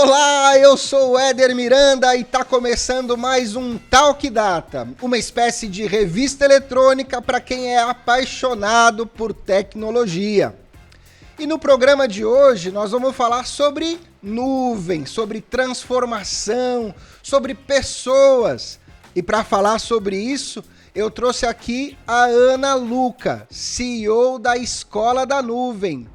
Olá, eu sou o Éder Miranda e está começando mais um Talk Data, uma espécie de revista eletrônica para quem é apaixonado por tecnologia. E no programa de hoje nós vamos falar sobre nuvem, sobre transformação, sobre pessoas. E para falar sobre isso, eu trouxe aqui a Ana Luca, CEO da Escola da Nuvem.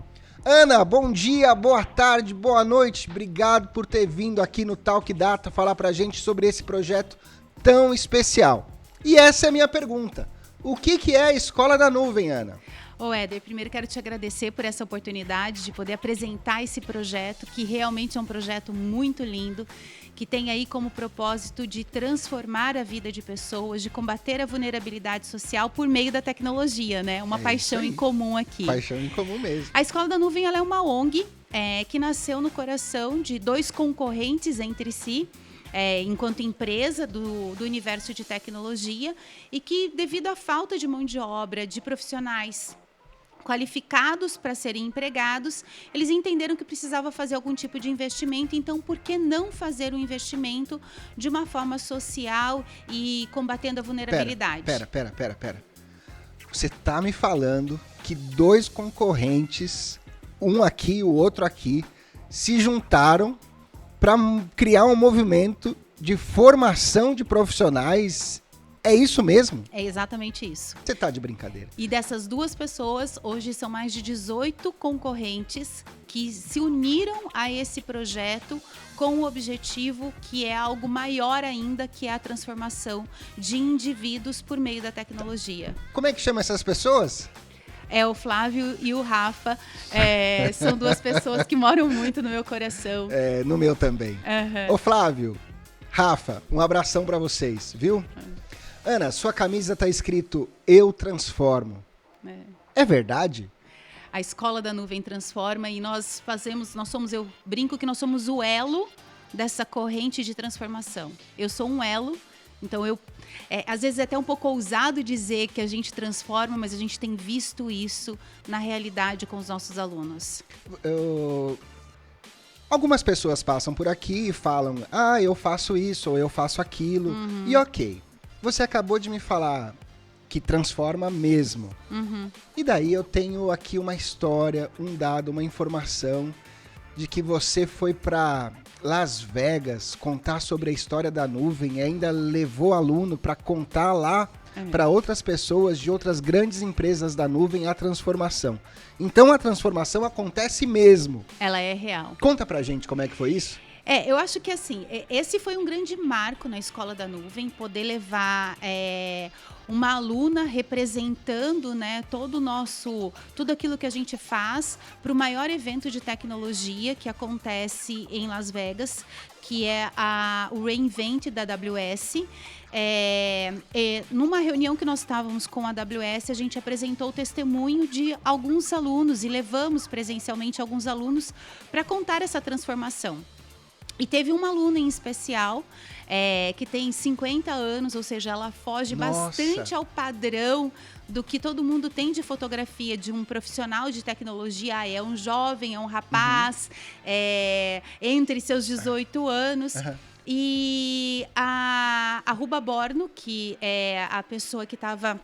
Ana, bom dia, boa tarde, boa noite. Obrigado por ter vindo aqui no Talk Data falar pra gente sobre esse projeto tão especial. E essa é a minha pergunta. O que é a Escola da Nuvem, Ana? Ô Éder, primeiro quero te agradecer por essa oportunidade de poder apresentar esse projeto, que realmente é um projeto muito lindo, que tem aí como propósito de transformar a vida de pessoas, de combater a vulnerabilidade social por meio da tecnologia, né? Uma paixão em comum aqui. Paixão em comum mesmo. A Escola da Nuvem ela é uma ONG que nasceu no coração de dois concorrentes entre si, enquanto empresa do universo de tecnologia, e que, devido à falta de mão de obra, de profissionais qualificados para serem empregados, eles entenderam que precisava fazer algum tipo de investimento, então por que não fazer um investimento de uma forma social e combatendo a vulnerabilidade? Pera. Você tá me falando que dois concorrentes, um aqui e o outro aqui, se juntaram para criar um movimento de formação de profissionais. É isso mesmo? É exatamente isso. Você tá de brincadeira. E dessas duas pessoas, hoje são mais de 18 concorrentes que se uniram a esse projeto com o objetivo que é algo maior ainda, que é a transformação de indivíduos por meio da tecnologia. Como é que chama essas pessoas? O Flávio e o Rafa, são duas pessoas que moram muito no meu coração. No meu também. Uhum. Ô Flávio, Rafa, um abração pra vocês, viu? Ana, sua camisa tá escrito Eu Transformo. É verdade? A Escola da Nuvem transforma e eu brinco que nós somos o elo dessa corrente de transformação. Eu sou um elo, então às vezes é até um pouco ousado dizer que a gente transforma, mas a gente tem visto isso na realidade com os nossos alunos. Algumas pessoas passam por aqui e falam, eu faço isso ou eu faço aquilo, e ok. Você acabou de me falar que transforma mesmo. E daí eu tenho aqui uma história, um dado, uma informação de que você foi para Las Vegas contar sobre a história da nuvem e ainda levou aluno para contar lá para outras pessoas de outras grandes empresas da nuvem a transformação. Então a transformação acontece mesmo. Ela é real. Conta pra gente como é que foi isso. Eu acho que assim, esse foi um grande marco na Escola da Nuvem, poder levar uma aluna representando, né, tudo aquilo que a gente faz para o maior evento de tecnologia que acontece em Las Vegas, que é o reInvent da AWS. Numa reunião que nós estávamos com a AWS, a gente apresentou o testemunho de alguns alunos e levamos presencialmente alguns alunos para contar essa transformação. E teve uma aluna em especial que tem 50 anos, ou seja, ela foge bastante ao padrão do que todo mundo tem de fotografia de um profissional de tecnologia. É um jovem, é um rapaz, entre seus 18 anos. E a Ruba Borno, que é a pessoa que estava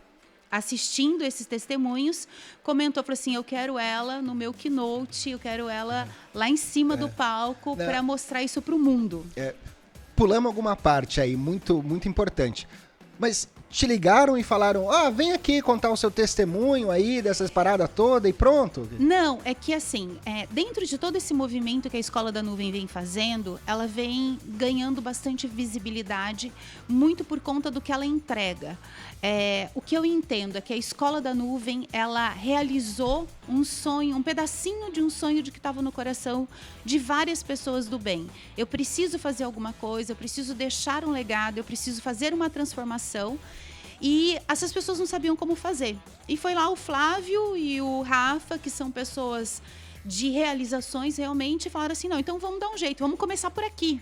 assistindo esses testemunhos, falou assim, eu quero ela no meu keynote, eu quero ela lá em cima do palco para mostrar isso para o mundo. Pulamos alguma parte aí, muito, muito importante. Mas te ligaram e falaram, vem aqui contar o seu testemunho aí dessas paradas todas e pronto? Não, é que assim, dentro de todo esse movimento que a Escola da Nuvem vem fazendo, ela vem ganhando bastante visibilidade, muito por conta do que ela entrega. O que eu entendo é que a Escola da Nuvem, ela realizou um sonho, um pedacinho de um sonho de que estava no coração de várias pessoas do bem. Eu preciso fazer alguma coisa, eu preciso deixar um legado, eu preciso fazer uma transformação. E essas pessoas não sabiam como fazer. E foi lá o Flávio e o Rafa, que são pessoas de realizações realmente, falaram assim, não, então vamos dar um jeito, vamos começar por aqui.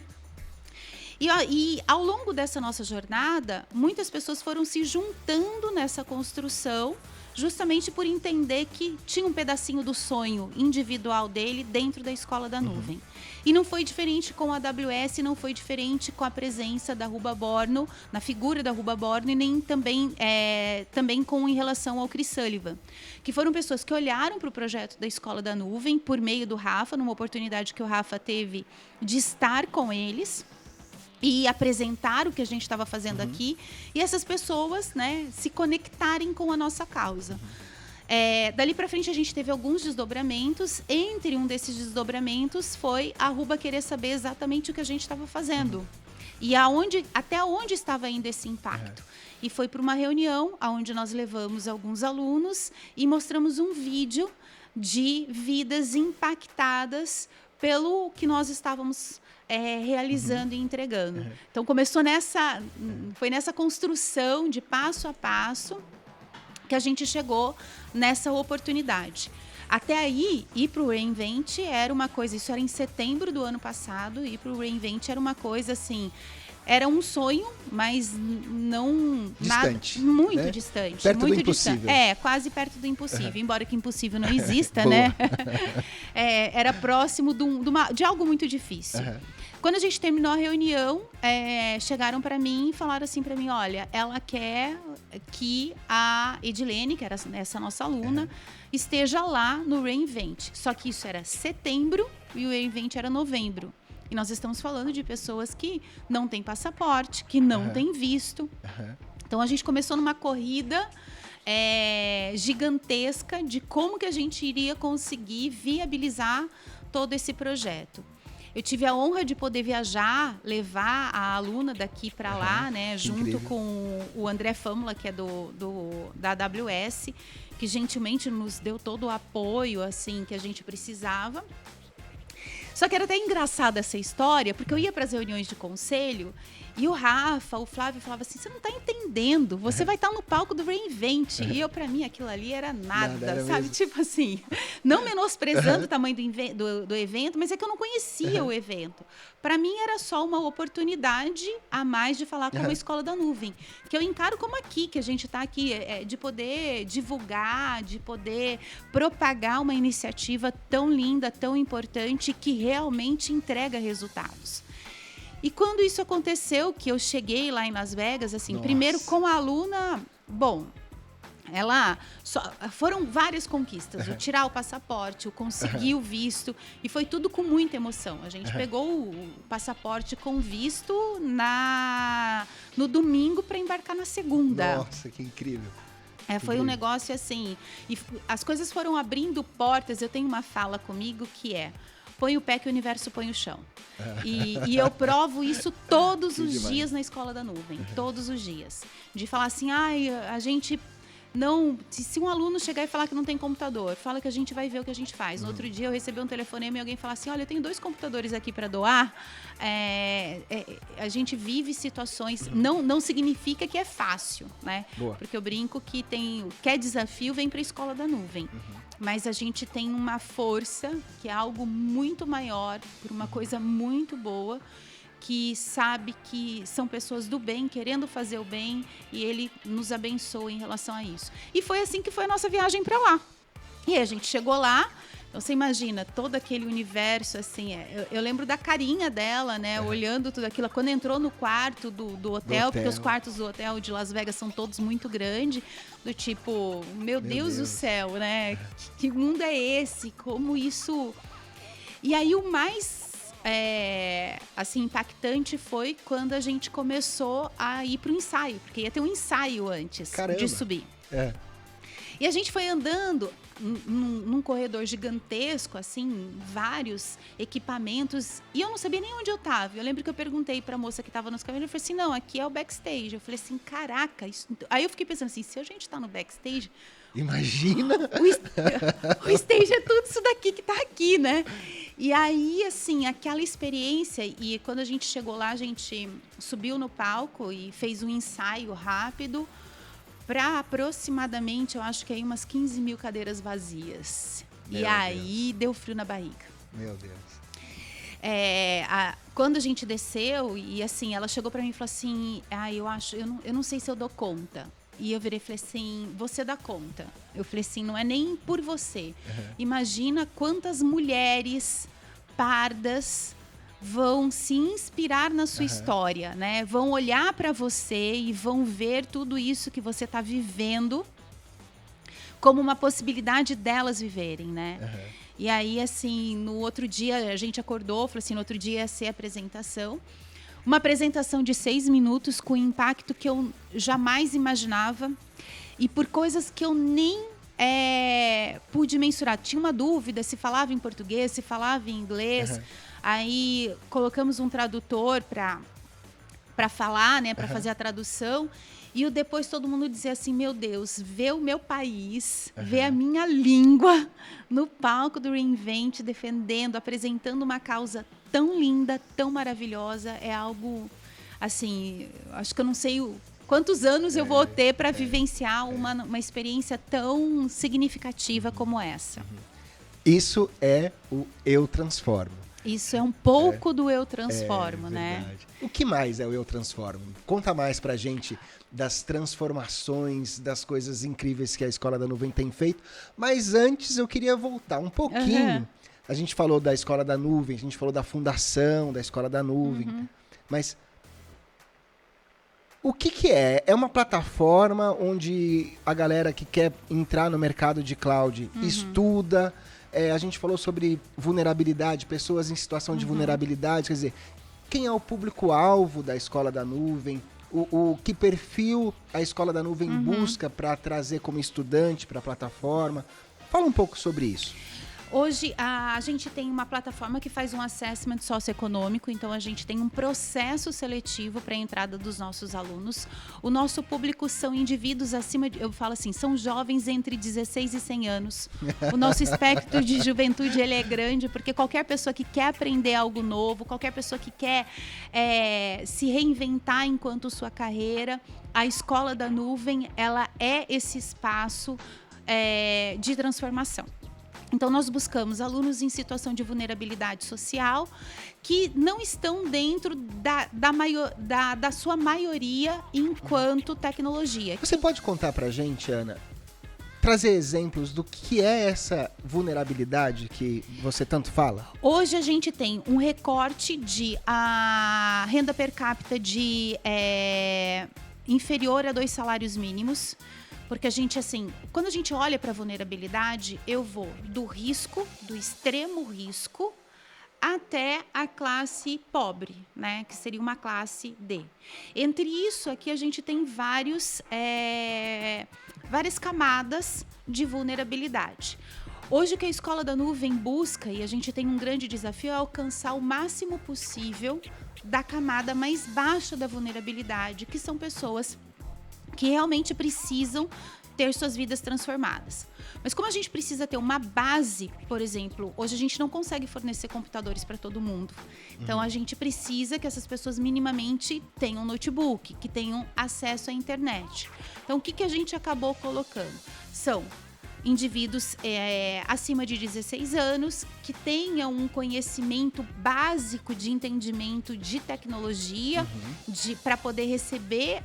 E ao longo dessa nossa jornada, muitas pessoas foram se juntando nessa construção justamente por entender que tinha um pedacinho do sonho individual dele dentro da Escola da Nuvem. E não foi diferente com a AWS, não foi diferente com a presença da Ruba Borno, na figura da Ruba Borno, e nem também, em relação ao Chris Sullivan, que foram pessoas que olharam para o projeto da Escola da Nuvem por meio do Rafa, numa oportunidade que o Rafa teve de estar com eles e apresentar o que a gente estava fazendo aqui, e essas pessoas, né, se conectarem com a nossa causa. Dali para frente a gente teve alguns desdobramentos. Entre um desses desdobramentos foi a Ruba querer saber exatamente o que a gente estava fazendo e até onde estava indo esse impacto. E foi para uma reunião onde nós levamos alguns alunos e mostramos um vídeo de vidas impactadas pelo que nós estávamos realizando e entregando. Então foi nessa construção de passo a passo que a gente chegou nessa oportunidade. Até aí, ir para o Reinvent era uma coisa, isso era em setembro do ano passado, ir para o Reinvent era uma coisa assim, era um sonho, mas não... Distante. Muito distante. Perto muito do impossível. Distante. Quase perto do impossível, embora que impossível não exista, né? Era próximo de algo muito difícil. Quando a gente terminou a reunião, chegaram para mim e falaram assim para mim, olha, ela quer que a Edilene, que era essa nossa aluna, esteja lá no Reinvent. Só que isso era setembro e o Reinvent era novembro. E nós estamos falando de pessoas que não têm passaporte, que não têm visto. Então, a gente começou numa corrida gigantesca de como que a gente iria conseguir viabilizar todo esse projeto. Eu tive a honra de poder viajar, levar a aluna daqui para lá, né, junto incrível. com o André Fâmula, que é da AWS, que gentilmente nos deu todo o apoio assim, que a gente precisava. Só que era até engraçada essa história, porque eu ia para as reuniões de conselho e o Rafa, o Flávio falava assim, você não está entendendo, você vai estar no palco do Reinvent. E eu, para mim, aquilo ali era nada, era sabe? mesmo. Tipo assim, não menosprezando o tamanho do evento, mas é que eu não conhecia o evento. Para mim, era só uma oportunidade a mais de falar com a Escola da Nuvem, que eu encaro como aqui, que a gente está aqui, de poder divulgar, de poder propagar uma iniciativa tão linda, tão importante, que realmente entrega resultados. E quando isso aconteceu, que eu cheguei lá em Las Vegas, assim, primeiro com a aluna, bom, foram várias conquistas, o tirar o passaporte, o conseguir o visto, e foi tudo com muita emoção. A gente pegou o passaporte com visto no domingo para embarcar na segunda. Nossa, que incrível. Foi um negócio assim, e as coisas foram abrindo portas. Eu tenho uma fala comigo que põe o pé que o universo põe o chão. E eu provo isso todos os dias na Escola da Nuvem. Todos os dias. De falar assim, a gente não... Se um aluno chegar e falar que não tem computador, fala que a gente vai ver o que a gente faz. No outro dia eu recebi um telefonema e alguém fala assim, olha, eu tenho 2 computadores aqui para doar. A gente vive situações... Não significa que é fácil, né? Boa. Porque eu brinco que quer desafio, vem para a Escola da Nuvem. Mas a gente tem uma força que é algo muito maior, por uma coisa muito boa, que sabe que são pessoas do bem, querendo fazer o bem, e ele nos abençoa em relação a isso. E foi assim que foi a nossa viagem para lá. E a gente chegou lá, então você imagina todo aquele universo, assim, eu lembro da carinha dela, né, olhando tudo aquilo, quando entrou no quarto do hotel, porque os quartos do hotel de Las Vegas são todos muito grandes, do tipo, meu Deus do céu, né, que mundo é esse, como isso... E aí o mais assim, impactante foi quando a gente começou a ir para o ensaio, porque ia ter um ensaio antes de subir. E a gente foi andando num corredor gigantesco, assim, vários equipamentos, e eu não sabia nem onde eu estava. Eu lembro que eu perguntei para a moça que estava nos caminhos, eu falei assim, não, aqui é o backstage. Eu falei assim, caraca, isso... Aí eu fiquei pensando assim, se a gente está no backstage... Imagina! O stage é tudo isso daqui que está aqui, né? E aí, assim, aquela experiência, e quando a gente chegou lá, a gente subiu no palco e fez um ensaio rápido, para aproximadamente, eu acho que aí umas 15 mil cadeiras vazias. Meu Deus. Deu frio na barriga. Meu Deus. Quando a gente desceu, e assim, ela chegou para mim e falou assim, eu não sei se eu dou conta. e eu virei e falei assim, você dá conta. Eu falei assim, não é nem por você. Imagina quantas mulheres pardas vão se inspirar na sua história, né? Vão olhar para você e vão ver tudo isso que você está vivendo como uma possibilidade delas viverem, né? E aí, assim, no outro dia, a gente acordou, falou assim, no outro dia ia ser a apresentação. Uma apresentação de 6 minutos com impacto que eu jamais imaginava e por coisas que eu nem pude mensurar. Tinha uma dúvida se falava em português, se falava em inglês. Aí colocamos um tradutor para falar, né, para fazer a tradução. E depois todo mundo dizia assim, meu Deus, ver o meu país, ver a minha língua no palco do Reinvent, defendendo, apresentando uma causa tão linda, tão maravilhosa, é algo, assim, acho que eu não sei quantos anos eu vou ter para vivenciar uma experiência tão significativa como essa. Isso é o Eu Transformo. Isso é um pouco do Eu Transformo, né? Verdade. O que mais é o Eu Transformo? Conta mais pra gente das transformações, das coisas incríveis que a Escola da Nuvem tem feito. Mas antes eu queria voltar um pouquinho. A gente falou da Escola da Nuvem, a gente falou da fundação da Escola da Nuvem. Mas o que é? É uma plataforma onde a galera que quer entrar no mercado de cloud estuda. A gente falou sobre vulnerabilidade, pessoas em situação de vulnerabilidade. Quer dizer, quem é o público-alvo da Escola da Nuvem? O que perfil a Escola da Nuvem busca para trazer como estudante para a plataforma? Fala um pouco sobre isso. Hoje, a gente tem uma plataforma que faz um assessment socioeconômico, então a gente tem um processo seletivo para a entrada dos nossos alunos. O nosso público são indivíduos acima de, eu falo assim, são jovens entre 16 e 100 anos. O nosso espectro de juventude, ele é grande, porque qualquer pessoa que quer aprender algo novo, qualquer pessoa que quer se reinventar enquanto sua carreira, a Escola da Nuvem, ela é esse espaço de transformação. Então, nós buscamos alunos em situação de vulnerabilidade social que não estão dentro da sua maioria enquanto tecnologia. Você pode contar pra gente, Ana, trazer exemplos do que é essa vulnerabilidade que você tanto fala? Hoje a gente tem um recorte de a renda per capita inferior a 2 salários mínimos. Porque a gente, assim, quando a gente olha para a vulnerabilidade, eu vou do risco, do extremo risco, até a classe pobre, né? Que seria uma classe D. Entre isso aqui, a gente tem várias camadas de vulnerabilidade. Hoje, o que a Escola da Nuvem busca, e a gente tem um grande desafio, é alcançar o máximo possível da camada mais baixa da vulnerabilidade, que são pessoas que realmente precisam ter suas vidas transformadas. Mas como a gente precisa ter uma base, por exemplo, hoje a gente não consegue fornecer computadores para todo mundo. Então, a gente precisa que essas pessoas minimamente tenham notebook, que tenham acesso à internet. Então, o que a gente acabou colocando? São indivíduos acima de 16 anos que tenham um conhecimento básico de entendimento de tecnologia para poder receber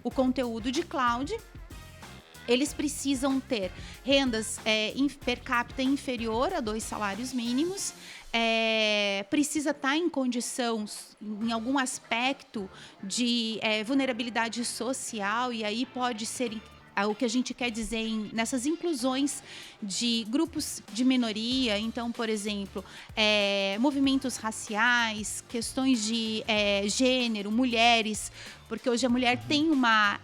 o conteúdo de cloud. Eles precisam ter rendas per capita inferior a 2 salários mínimos, precisa estar em condição, em algum aspecto de vulnerabilidade social, e aí pode ser o que a gente quer dizer nessas inclusões de grupos de minoria. Então, por exemplo, movimentos raciais, questões de gênero, mulheres, porque hoje a mulher tem uma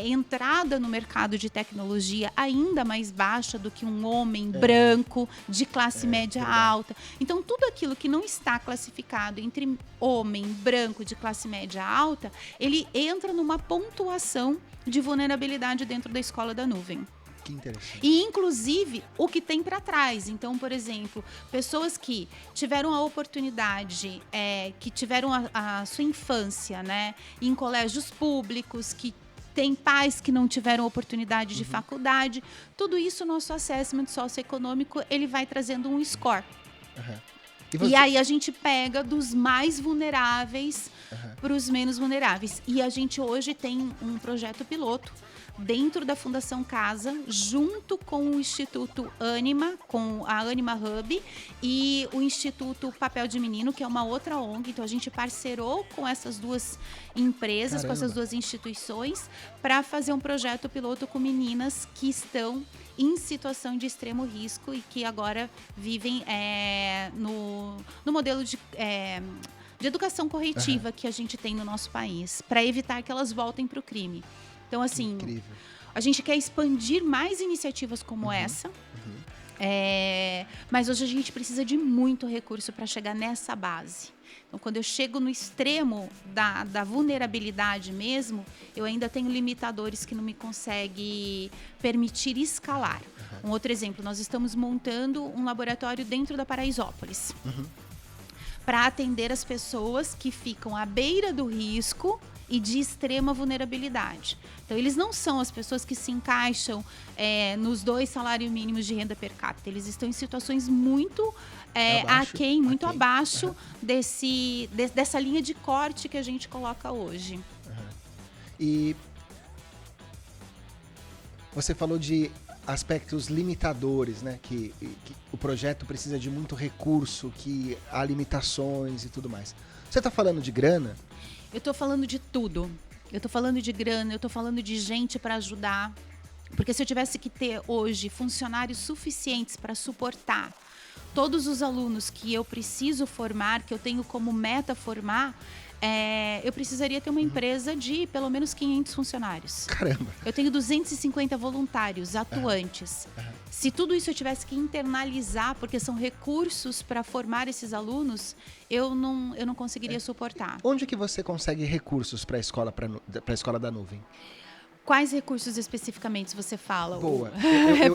entrada no mercado de tecnologia ainda mais baixa do que um homem branco de classe média alta. Então, tudo aquilo que não está classificado entre homem branco de classe média alta, ele entra numa pontuação de vulnerabilidade dentro da Escola da Nuvem. Que interessante. E, inclusive, o que tem para trás. Então, por exemplo, pessoas que tiveram a oportunidade, que tiveram a sua infância, né, em colégios públicos, que tem pais que não tiveram oportunidade de faculdade. Tudo isso, nosso assessment socioeconômico, ele vai trazendo um score. E aí a gente pega dos mais vulneráveis para os menos vulneráveis. E a gente hoje tem um projeto piloto dentro da Fundação Casa, junto com o Instituto Anima, com a Anima Hub e o Instituto Papel de Menino, que é uma outra ONG. Então a gente parcerou com essas duas empresas, com essas duas instituições, para fazer um projeto piloto com meninas que estão em situação de extremo risco e que agora vivem no modelo de educação corretiva que a gente tem no nosso país, para evitar que elas voltem para o crime. Então, assim, incrível. A gente quer expandir mais iniciativas como essa, mas hoje a gente precisa de muito recurso para chegar nessa base. Então, quando eu chego no extremo da vulnerabilidade mesmo, eu ainda tenho limitadores que não me conseguem permitir escalar. Um outro exemplo, nós estamos montando um laboratório dentro da Paraisópolis para atender as pessoas que ficam à beira do risco e de extrema vulnerabilidade. Então, eles não são as pessoas que se encaixam nos 2 salários mínimos de renda per capita. Eles estão em situações muito muito abaixo dessa linha de corte que a gente coloca hoje. E você falou de aspectos limitadores, né? Que o projeto precisa de muito recurso, que há limitações e tudo mais. Você está falando de grana? Eu estou falando de tudo. Eu estou falando de grana, eu estou falando de gente para ajudar. Porque se eu tivesse que ter hoje funcionários suficientes para suportar todos os alunos que eu preciso formar, que eu tenho como meta formar, eu precisaria ter uma empresa de pelo menos 500 funcionários. Caramba! Eu tenho 250 voluntários atuantes. Se tudo isso eu tivesse que internalizar, porque são recursos para formar esses alunos, eu não conseguiria suportar. Onde que você consegue recursos para a escola da nuvem? Quais recursos especificamente você fala? Boa. Eu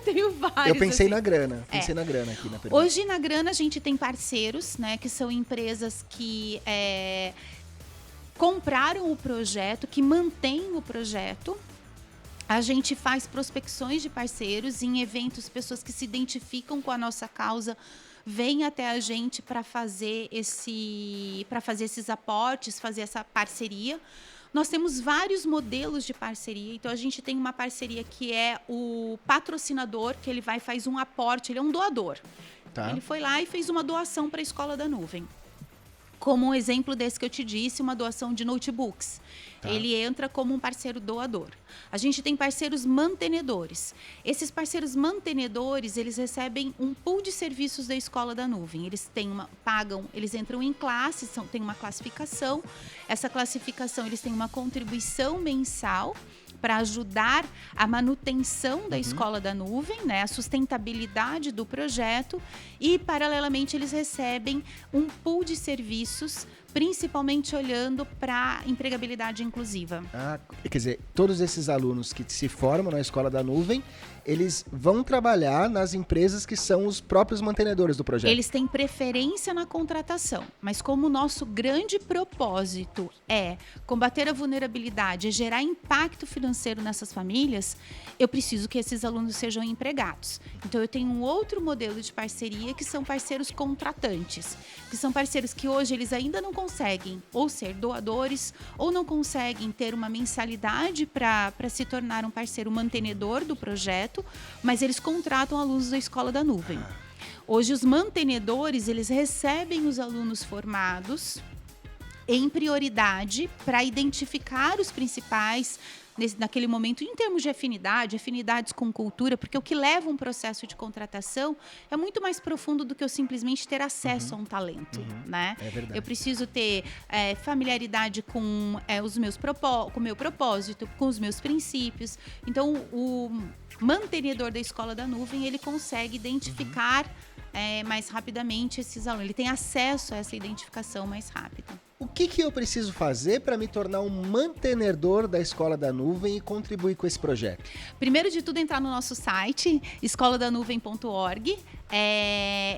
tenho vários. Eu pensei assim. na grana. Pensei na grana aqui na pergunta. Hoje, na grana, a gente tem parceiros, né? Que são empresas que compraram o projeto, que mantêm o projeto. A gente faz prospecções de parceiros em eventos, pessoas que se identificam com a nossa causa vêm até a gente para fazer esses aportes, fazer essa parceria. Nós temos vários modelos de parceria. Então, a gente tem uma parceria que é o patrocinador, que ele vai e faz um aporte, ele é um doador. Tá. Ele foi lá e fez uma doação para a Escola da Nuvem. Como um exemplo desse que eu te disse, uma doação de notebooks. Tá. Ele entra como um parceiro doador. A gente tem parceiros mantenedores. Esses parceiros mantenedores, eles recebem um pool de serviços da Escola da Nuvem. Eles eles entram em classe, tem uma classificação. Essa classificação, eles têm uma contribuição mensal para ajudar a manutenção da Escola da Nuvem, né, a sustentabilidade do projeto, e, paralelamente, eles recebem um pool de serviços, principalmente olhando para a empregabilidade inclusiva. Quer dizer, todos esses alunos que se formam na Escola da Nuvem, eles vão trabalhar nas empresas que são os próprios mantenedores do projeto. Eles têm preferência na contratação, mas como o nosso grande propósito é combater a vulnerabilidade e gerar impacto financeiro nessas famílias, eu preciso que esses alunos sejam empregados. Então, eu tenho um outro modelo de parceria, que são parceiros contratantes, que são parceiros que hoje eles ainda não conseguem ou ser doadores ou não conseguem ter uma mensalidade para se tornar um parceiro mantenedor do projeto, mas eles contratam alunos da Escola da Nuvem. Hoje, os mantenedores, eles recebem os alunos formados em prioridade para identificar os principais naquele momento, em termos de afinidades com cultura, porque o que leva um processo de contratação é muito mais profundo do que eu simplesmente ter acesso a um talento, né? É verdade. Eu preciso ter familiaridade com o meu propósito, com os meus princípios. Então, o mantenedor da Escola da Nuvem, ele consegue identificar mais rapidamente esses alunos. Ele tem acesso a essa identificação mais rápida. O que eu preciso fazer para me tornar um mantenedor da Escola da Nuvem e contribuir com esse projeto? Primeiro de tudo, entrar no nosso site, escoladanuvem.org.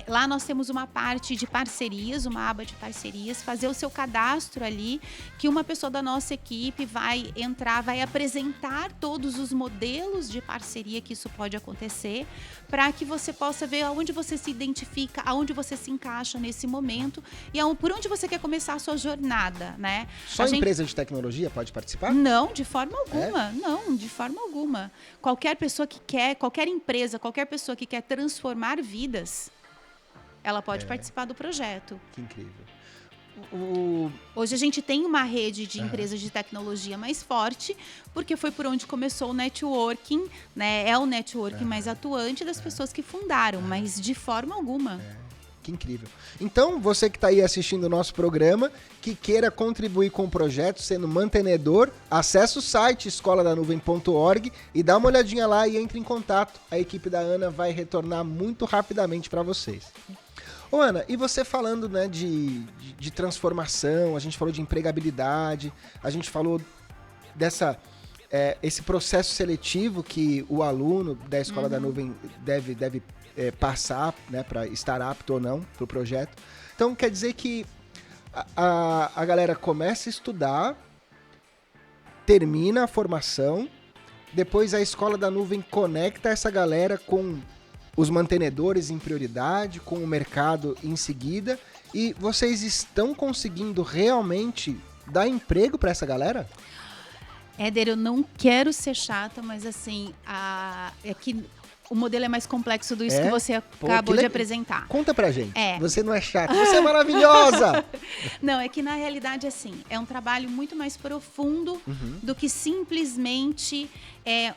Lá nós temos uma parte de parcerias, uma aba de parcerias, fazer o seu cadastro ali, que uma pessoa da nossa equipe vai entrar, vai apresentar todos os modelos de parceria que isso pode acontecer, para que você possa ver aonde você se identifica, aonde você se encaixa nesse momento e por onde você quer começar a sua jornada, né? Só empresa de tecnologia pode participar? Não, de forma alguma. Não, de forma alguma. Qualquer pessoa que quer, qualquer empresa, qualquer pessoa que quer transformar vidas, ela pode participar do projeto. Que incrível. Hoje a gente tem uma rede de empresas de tecnologia mais forte, porque foi por onde começou o networking, né? É o networking mais atuante das pessoas que fundaram, mas de forma alguma. Que incrível. Então, você que está aí assistindo o nosso programa, que queira contribuir com o projeto, sendo mantenedor, acesse o site escoladanuvem.org e dá uma olhadinha lá e entre em contato. A equipe da Ana vai retornar muito rapidamente para vocês. Ô Ana, e você falando, né, de transformação, a gente falou de empregabilidade, a gente falou esse processo seletivo que o aluno da Escola da Nuvem deve passar, né, para estar apto ou não para o projeto. Então, quer dizer que a galera começa a estudar, termina a formação, depois a Escola da Nuvem conecta essa galera com os mantenedores em prioridade, com o mercado em seguida, e vocês estão conseguindo realmente dar emprego para essa galera? Éder, eu não quero ser chata, mas assim, é que o modelo é mais complexo do que você acabou de apresentar. Conta pra gente. Você não é chata, você é maravilhosa! Não, é que na realidade, assim, é um trabalho muito mais profundo do que simplesmente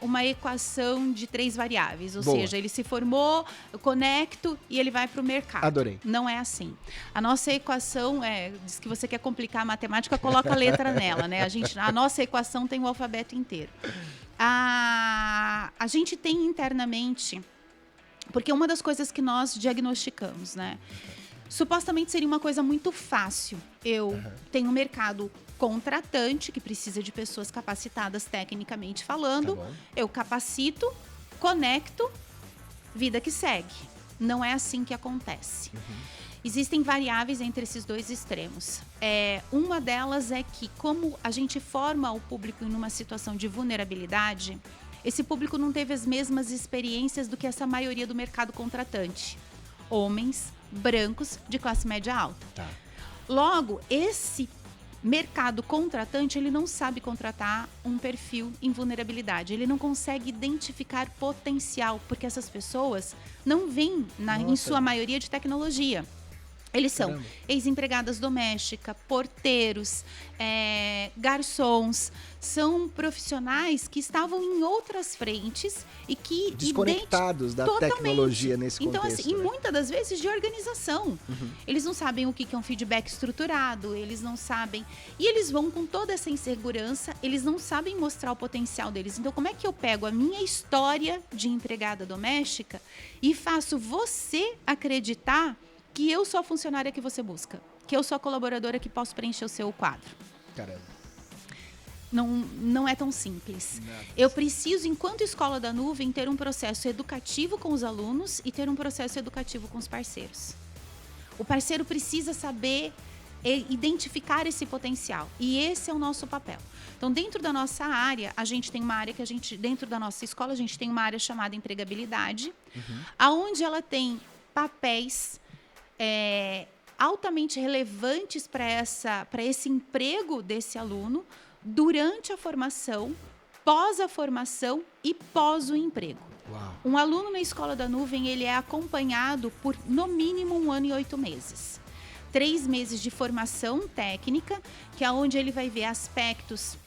uma equação de 3 variáveis. Ou seja, ele se formou, eu conecto e ele vai para o mercado. Adorei. Não é assim. A nossa equação diz que você quer complicar a matemática, coloca a letra nela, né? A nossa equação tem o alfabeto inteiro. A gente tem internamente, porque uma das coisas que nós diagnosticamos, né? Supostamente seria uma coisa muito fácil. Eu tenho um mercado contratante que precisa de pessoas capacitadas tecnicamente falando. Eu capacito, conecto, vida que segue. Não é assim que acontece. Existem variáveis entre esses dois extremos. Uma delas é que, como a gente forma o público em uma situação de vulnerabilidade, esse público não teve as mesmas experiências do que essa maioria do mercado contratante. Homens, brancos, de classe média alta. Tá. Logo, esse mercado contratante, ele não sabe contratar um perfil em vulnerabilidade. Ele não consegue identificar potencial, porque essas pessoas não vêm, em sua maioria, de tecnologia. Eles são ex-empregadas domésticas, porteiros, garçons. São profissionais que estavam em outras frentes e que... desconectados da tecnologia nesse contexto. Então, assim, e muitas das vezes de organização. Eles não sabem o que é um feedback estruturado, eles não sabem... E eles vão com toda essa insegurança, eles não sabem mostrar o potencial deles. Então, como é que eu pego a minha história de empregada doméstica e faço você acreditar que eu sou a funcionária que você busca, que eu sou a colaboradora que posso preencher o seu quadro? Caramba. Não é tão simples. Eu preciso, enquanto Escola da Nuvem, ter um processo educativo com os alunos e ter um processo educativo com os parceiros. O parceiro precisa saber identificar esse potencial. E esse é o nosso papel. Então, dentro da nossa área, a gente tem uma área dentro da nossa escola, a gente tem uma área chamada empregabilidade, aonde ela tem papéis altamente relevantes para esse emprego desse aluno durante a formação, pós a formação e pós o emprego. Uau. Um aluno na Escola da Nuvem, ele é acompanhado por no mínimo 1 ano e 8 meses. 3 meses de formação técnica, que é onde ele vai ver aspectos...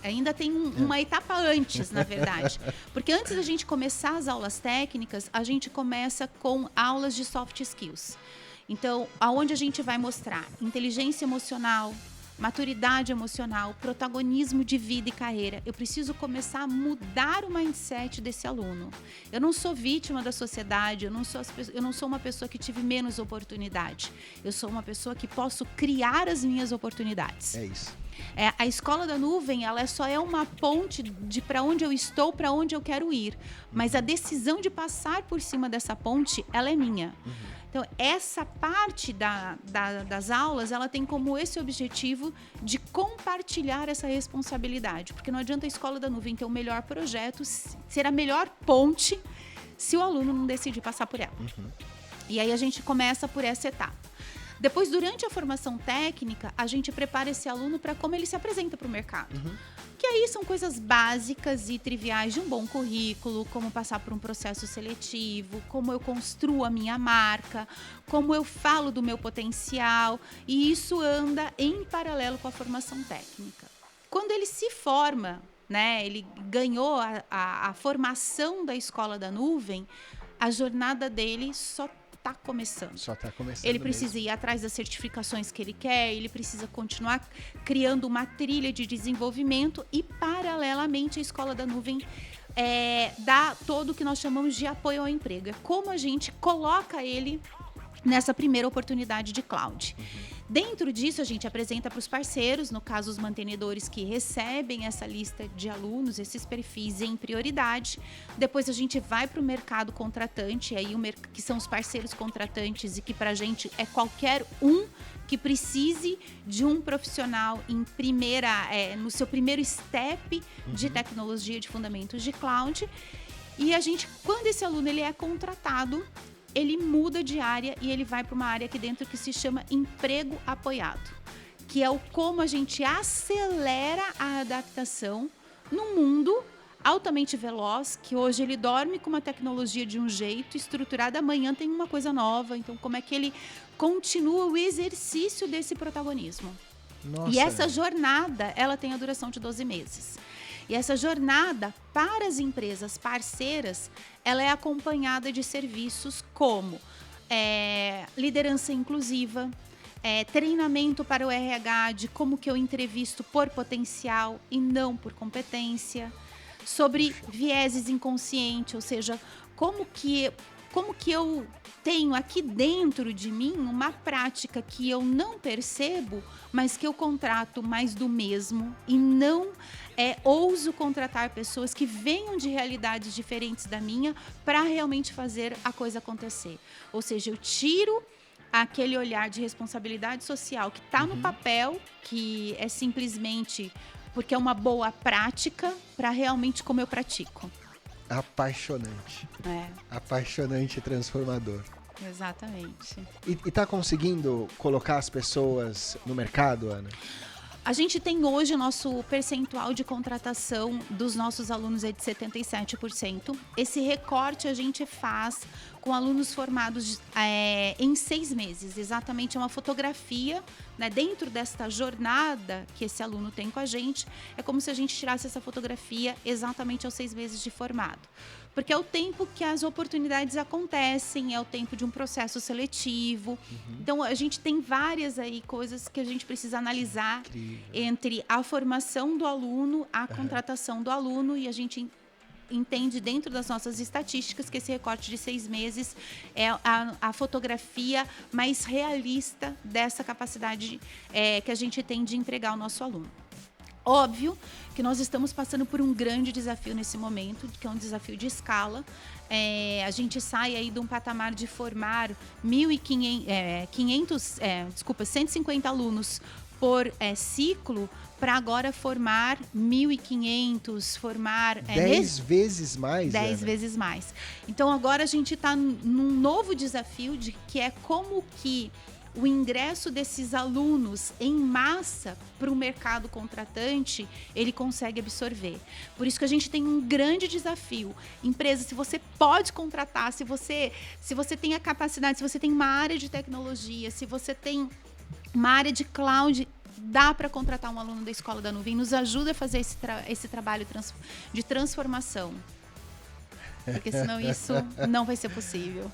ainda tem uma etapa antes, na verdade. Porque antes da gente começar as aulas técnicas, a gente começa com aulas de soft skills. Então, aonde a gente vai mostrar inteligência emocional, maturidade emocional, protagonismo de vida e carreira. Eu preciso começar a mudar o mindset desse aluno. Eu não sou vítima da sociedade, eu não sou uma pessoa que tive menos oportunidade. Eu sou uma pessoa que posso criar as minhas oportunidades. É isso. A escola da nuvem, ela só é uma ponte de para onde eu estou, para onde eu quero ir. Mas a decisão de passar por cima dessa ponte, ela é minha. Então, essa parte das aulas, ela tem como esse objetivo de compartilhar essa responsabilidade. Porque não adianta a escola da nuvem ter o melhor projeto, ser a melhor ponte, se o aluno não decidir passar por ela. E aí a gente começa por essa etapa. Depois, durante a formação técnica, a gente prepara esse aluno para como ele se apresenta para o mercado. Que aí são coisas básicas e triviais de um bom currículo, como passar por um processo seletivo, como eu construo a minha marca, como eu falo do meu potencial, e isso anda em paralelo com a formação técnica. Quando ele se forma, né, ele ganhou a formação da escola da nuvem, a jornada dele só está começando. Só está começando. Ele precisa ir atrás das certificações que ele quer, ele precisa continuar criando uma trilha de desenvolvimento e, paralelamente, a Escola da Nuvem dá todo o que nós chamamos de apoio ao emprego. É como a gente coloca ele nessa primeira oportunidade de cloud. Dentro disso, a gente apresenta para os parceiros, no caso os mantenedores que recebem essa lista de alunos, esses perfis em prioridade. Depois a gente vai para o mercado contratante, aí que são os parceiros contratantes e que para a gente é qualquer um que precise de um profissional no seu primeiro step de tecnologia de fundamentos de cloud. E a gente, quando esse aluno ele é contratado, ele muda de área e ele vai para uma área aqui dentro que se chama emprego apoiado, que é como a gente acelera a adaptação num mundo altamente veloz, que hoje ele dorme com uma tecnologia de um jeito estruturada, amanhã tem uma coisa nova. Então, como é que ele continua o exercício desse protagonismo? Nossa, e essa jornada, ela tem a duração de 12 meses. E essa jornada, para as empresas parceiras, ela é acompanhada de serviços como liderança inclusiva, treinamento para o RH de como que eu entrevisto por potencial e não por competência, sobre vieses inconscientes, ou seja, como que eu tenho aqui dentro de mim uma prática que eu não percebo, mas que eu contrato mais do mesmo e não ouso contratar pessoas que venham de realidades diferentes da minha para realmente fazer a coisa acontecer. Ou seja, eu tiro aquele olhar de responsabilidade social que está no papel, que é simplesmente porque é uma boa prática, para realmente como eu pratico. Apaixonante. Apaixonante e transformador. Exatamente. E tá conseguindo colocar as pessoas no mercado, Ana? A gente tem hoje o nosso percentual de contratação dos nossos alunos é de 77%. Esse recorte a gente faz com alunos formados em 6 meses. Exatamente, é uma fotografia, né, dentro desta jornada que esse aluno tem com a gente. É como se a gente tirasse essa fotografia exatamente aos 6 meses de formado. Porque é o tempo que as oportunidades acontecem, é o tempo de um processo seletivo. Então, a gente tem várias aí coisas que a gente precisa analisar. Incrível. Entre a formação do aluno, a contratação do aluno, e a gente entende dentro das nossas estatísticas que esse recorte de 6 meses é a fotografia mais realista dessa capacidade que a gente tem de empregar o nosso aluno. Óbvio que nós estamos passando por um grande desafio nesse momento, que é um desafio de escala. A gente sai aí de um patamar de formar 150 alunos por ciclo, para agora formar 1.500, formar 10 vezes mais. 10 vezes mais. Então agora a gente está num novo desafio que é como que o ingresso desses alunos em massa para o mercado contratante, ele consegue absorver. Por isso que a gente tem um grande desafio. Empresa, se você pode contratar, se você tem a capacidade, se você tem uma área de tecnologia, se você tem uma área de cloud, dá para contratar um aluno da Escola da Nuvem. Nos ajuda a fazer esse trabalho de transformação. porque senão isso não vai ser possível.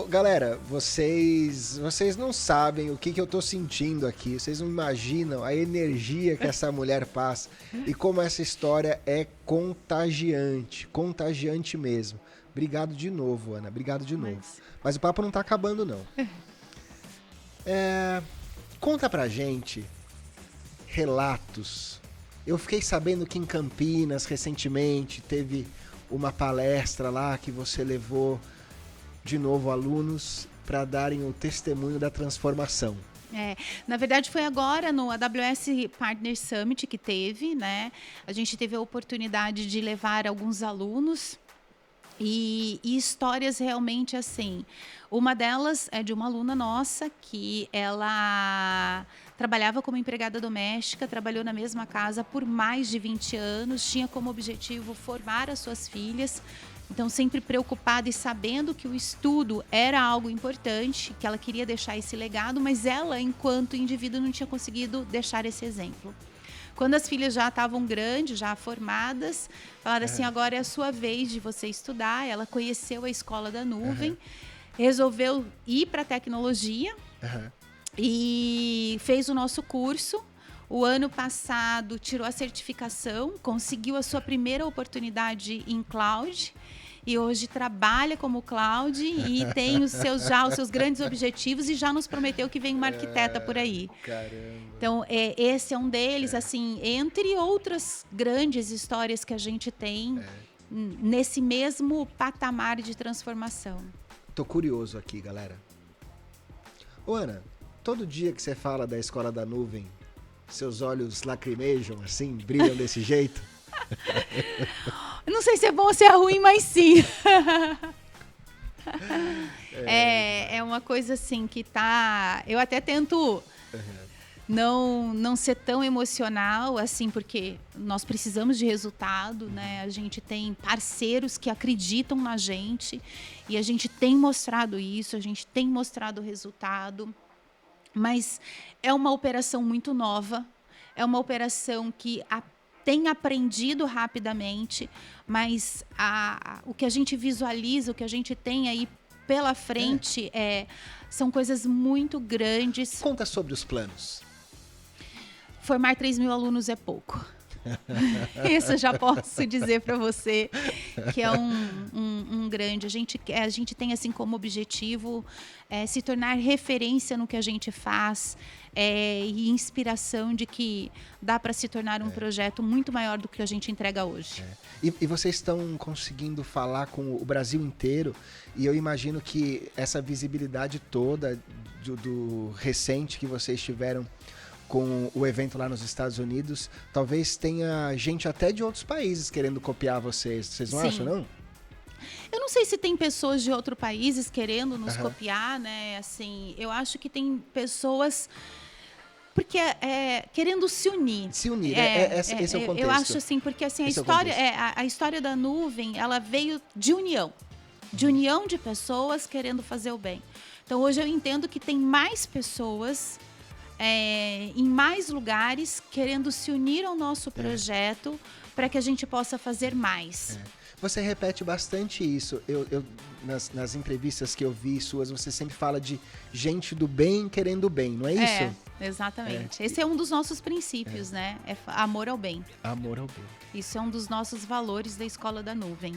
Galera, vocês não sabem o que eu tô sentindo aqui, vocês não imaginam a energia que essa mulher passa e como essa história é contagiante mesmo. Obrigado de novo, Ana, obrigado de novo. Mas o papo não tá acabando, não. Conta pra gente relatos. Eu fiquei sabendo que em Campinas, recentemente, teve uma palestra lá que você levou de novo alunos para darem o testemunho da transformação. Na verdade foi agora no AWS Partner Summit que teve, né? A gente teve a oportunidade de levar alguns alunos e histórias realmente assim. Uma delas é de uma aluna nossa que ela trabalhava como empregada doméstica, trabalhou na mesma casa por mais de 20 anos, tinha como objetivo formar as suas filhas. Então, sempre preocupada e sabendo que o estudo era algo importante, que ela queria deixar esse legado, mas ela, enquanto indivíduo, não tinha conseguido deixar esse exemplo. Quando as filhas já estavam grandes, já formadas, falaram assim, agora é a sua vez de você estudar. Ela conheceu a Escola da Nuvem, resolveu ir para a tecnologia e fez o nosso curso. O ano passado tirou a certificação, conseguiu a sua primeira oportunidade em cloud e hoje trabalha como cloud e tem os seus grandes objetivos e já nos prometeu que vem uma arquiteta por aí. Caramba. Então, esse é um deles, assim, entre outras grandes histórias que a gente tem nesse mesmo patamar de transformação. Tô curioso aqui, galera. Ô, Ana, todo dia que você fala da Escola da Nuvem, seus olhos lacrimejam, assim, brilham desse jeito? Eu não sei se é bom ou se é ruim, mas sim. É uma coisa assim que tá... Eu até tento não ser tão emocional, assim, porque nós precisamos de resultado, né? A gente tem parceiros que acreditam na gente e a gente tem mostrado isso, a gente tem mostrado o resultado. Mas é uma operação muito nova, é uma operação que tem aprendido rapidamente, mas o que a gente visualiza, o que a gente tem aí pela frente são coisas muito grandes. Conta sobre os planos. Formar 3.000 alunos é pouco. Isso eu já posso dizer para você que é um grande. A gente tem assim como objetivo se tornar referência no que a gente faz e inspiração de que dá para se tornar um projeto muito maior do que a gente entrega hoje. E vocês estão conseguindo falar com o Brasil inteiro e eu imagino que essa visibilidade toda do recente que vocês tiveram com o evento lá nos Estados Unidos, talvez tenha gente até de outros países querendo copiar vocês. Vocês não acham, não? Eu não sei se tem pessoas de outros países querendo nos copiar, né? Assim, eu acho que tem pessoas... Porque querendo se unir. Se unir, esse é o contexto. Eu acho assim, porque assim, a história da nuvem, ela veio de união de pessoas querendo fazer o bem. Então, hoje eu entendo que tem mais pessoas... em mais lugares, querendo se unir ao nosso projeto para que a gente possa fazer mais. Você repete bastante isso. Nas entrevistas que eu vi suas, você sempre fala de gente do bem querendo o bem, não é isso? Exatamente. Esse é um dos nossos princípios, né? É amor ao bem. Amor ao bem. Isso é um dos nossos valores da Escola da Nuvem,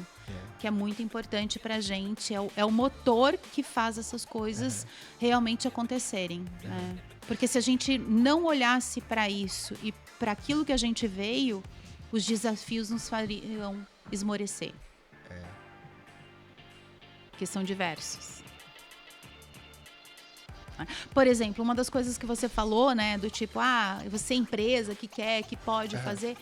que é muito importante para a gente. É o motor que faz essas coisas realmente acontecerem. Né? Porque se a gente não olhasse para isso e para aquilo que a gente veio, os desafios nos fariam esmorecer. Que são diversos. Por exemplo, uma das coisas que você falou, né, do tipo, você é empresa que quer, que pode fazer.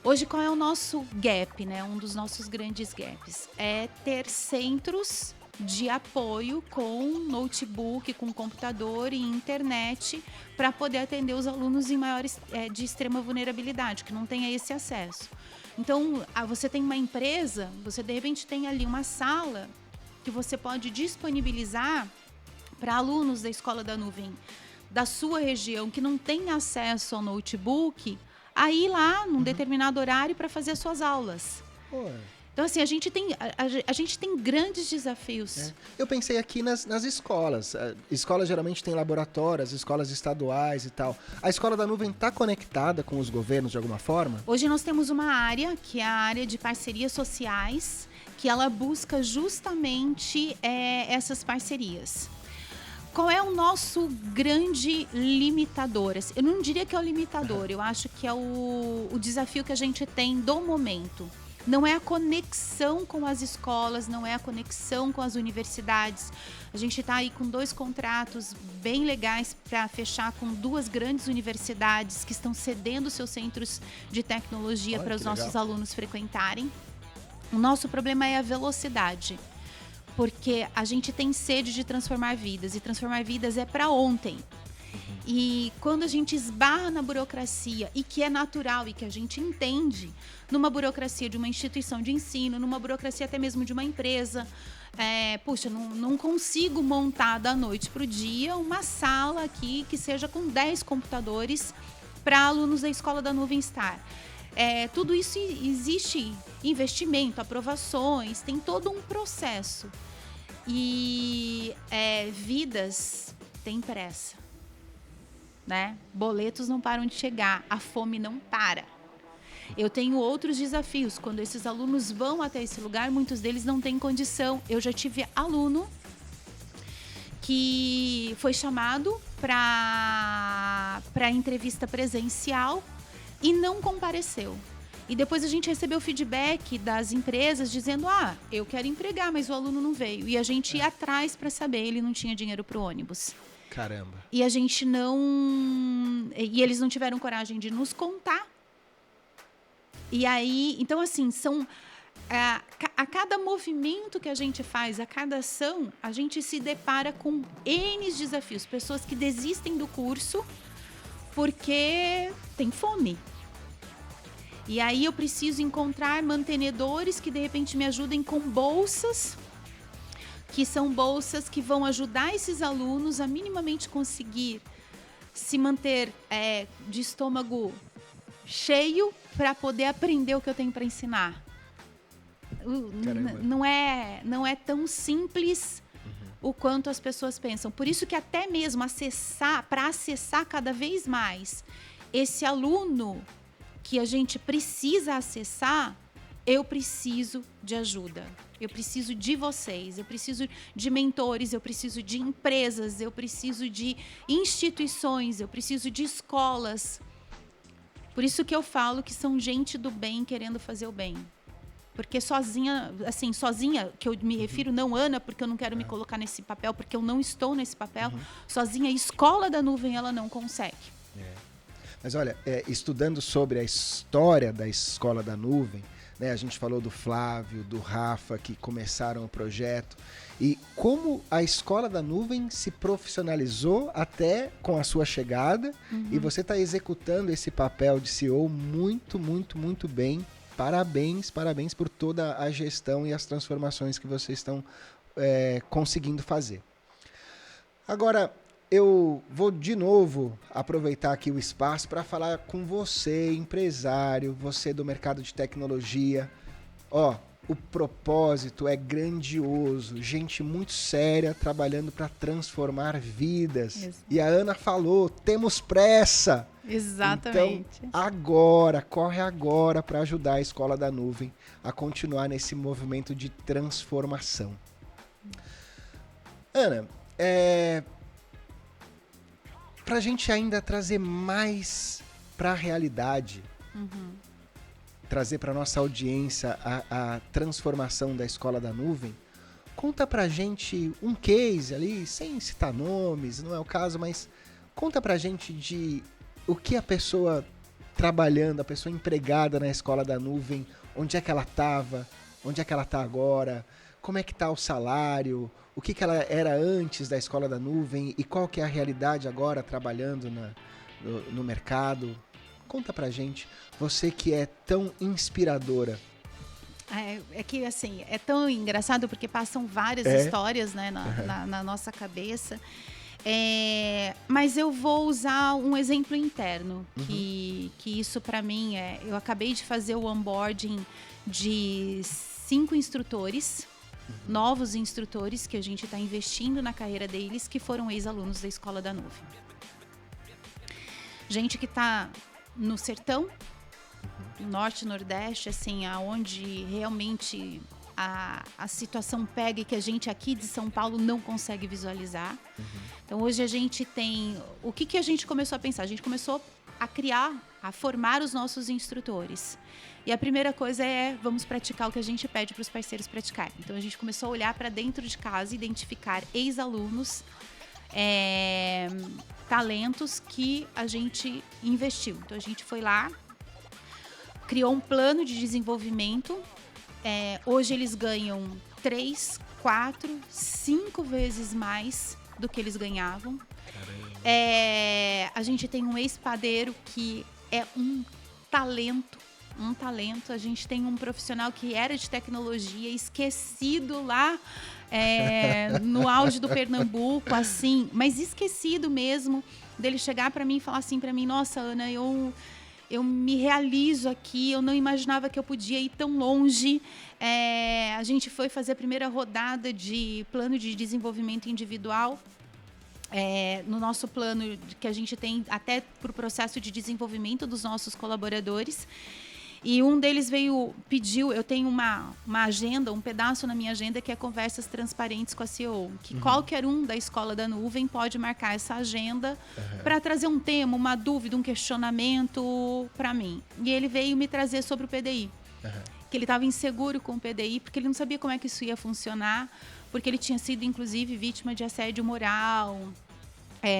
Hoje, qual é o nosso gap, né? Um dos nossos grandes gaps é ter centros de apoio com notebook, com computador e internet para poder atender os alunos em maiores de extrema vulnerabilidade, que não tenha esse acesso. Então, você tem uma empresa, você de repente tem ali uma sala que você pode disponibilizar para alunos da Escola da Nuvem da sua região que não tem acesso ao notebook, a ir lá num determinado horário para fazer as suas aulas. Então, assim, a gente tem grandes desafios. Eu pensei aqui nas escolas. Escolas geralmente têm laboratórios, escolas estaduais e tal. A escola da nuvem está conectada com os governos de alguma forma? Hoje nós temos uma área, que é a área de parcerias sociais, que ela busca justamente essas parcerias. Qual é o nosso grande limitador? Eu não diria que é o limitador, eu acho que é o desafio que a gente tem do momento. Não é a conexão com as escolas, não é a conexão com as universidades. A gente está aí com 2 contratos bem legais para fechar com 2 grandes universidades que estão cedendo seus centros de tecnologia para os nossos alunos frequentarem. O nosso problema é a velocidade, porque a gente tem sede de transformar vidas, e transformar vidas é para ontem. E quando a gente esbarra na burocracia, e que é natural e que a gente entende, numa burocracia de uma instituição de ensino, numa burocracia até mesmo de uma empresa, puxa, não consigo montar da noite para o dia uma sala aqui que seja com 10 computadores para alunos da Escola da Nuvem estar. Tudo isso existe investimento, aprovações, tem todo um processo. E vidas têm pressa, né? Boletos não param de chegar, a fome não para. Eu tenho outros desafios. Quando esses alunos vão até esse lugar, muitos deles não têm condição. Eu já tive aluno que foi chamado para entrevista presencial e não compareceu. E depois a gente recebeu feedback das empresas dizendo: eu quero empregar, mas o aluno não veio. E a gente ia atrás para saber, ele não tinha dinheiro para o ônibus. Caramba. E a gente não... E eles não tiveram coragem de nos contar. E aí, então assim, a cada movimento que a gente faz, a cada ação, a gente se depara com N desafios. Pessoas que desistem do curso porque tem fome. E aí eu preciso encontrar mantenedores que de repente me ajudem com bolsas, que são bolsas que vão ajudar esses alunos a minimamente conseguir se manter de estômago cheio para poder aprender o que eu tenho para ensinar. Não é tão simples o quanto as pessoas pensam. Por isso que até mesmo para acessar cada vez mais esse aluno que a gente precisa acessar, eu preciso de ajuda. Eu preciso de vocês, eu preciso de mentores, eu preciso de empresas, eu preciso de instituições, eu preciso de escolas. Por isso que eu falo que são gente do bem querendo fazer o bem. Porque sozinha, que eu me refiro, não Ana, porque eu não quero me colocar nesse papel, porque eu não estou nesse papel, sozinha, a Escola da Nuvem, ela não consegue. Mas olha, estudando sobre a história da Escola da Nuvem, né, a gente falou do Flávio, do Rafa, que começaram o projeto, e como a Escola da Nuvem se profissionalizou até com a sua chegada, e você está executando esse papel de CEO muito, muito, muito bem. Parabéns por toda a gestão e as transformações que vocês estão conseguindo fazer. Agora, eu vou de novo aproveitar aqui o espaço para falar com você, empresário, você do mercado de tecnologia. O propósito é grandioso, gente muito séria trabalhando para transformar vidas. Exato. E a Ana falou, temos pressa. Exatamente. Então, corre agora para ajudar a Escola da Nuvem a continuar nesse movimento de transformação. Ana, para a gente ainda trazer mais para a realidade, trazer para a nossa audiência a transformação da Escola da Nuvem, conta para a gente um case ali, sem citar nomes, não é o caso, mas conta para a gente de o que a pessoa trabalhando, a pessoa empregada na Escola da Nuvem, onde é que ela estava, onde é que ela está agora, como é que está o salário, o que ela era antes da Escola da Nuvem e qual que é a realidade agora trabalhando no mercado. Conta pra gente, você que é tão inspiradora. É que, assim, é tão engraçado porque passam várias histórias, né, na nossa cabeça. Mas eu vou usar um exemplo interno, que isso pra mim eu acabei de fazer o onboarding de 5 instrutores, novos instrutores que a gente está investindo na carreira deles, que foram ex-alunos da Escola da Nuvem. Gente que está no sertão, norte, nordeste, assim, aonde realmente a situação pega e que a gente aqui de São Paulo não consegue visualizar. Então, hoje a gente tem... O que a gente começou a pensar? A gente começou a criar, a formar os nossos instrutores. E a primeira coisa é, vamos praticar o que a gente pede para os parceiros praticarem. Então, a gente começou a olhar para dentro de casa, identificar ex-alunos, talentos que a gente investiu. Então, a gente foi lá, criou um plano de desenvolvimento. Hoje eles ganham 3, 4, 5 vezes mais do que eles ganhavam. A gente tem um ex-padeiro que é um talento. A gente tem um profissional que era de tecnologia, esquecido lá no auge do Pernambuco, assim, mas esquecido mesmo, dele chegar para mim e falar assim para mim: nossa, Ana, eu me realizo aqui, eu não imaginava que eu podia ir tão longe. A gente foi fazer a primeira rodada de plano de desenvolvimento individual. No nosso plano que a gente tem até para o processo de desenvolvimento dos nossos colaboradores. E um deles pediu, eu tenho uma agenda, um pedaço na minha agenda que é conversas transparentes com a CEO, que qualquer um da Escola da Nuvem pode marcar essa agenda para trazer um tema, uma dúvida, um questionamento para mim. E ele veio me trazer sobre o PDI, que ele estava inseguro com o PDI, porque ele não sabia como é que isso ia funcionar, porque ele tinha sido, inclusive, vítima de assédio moral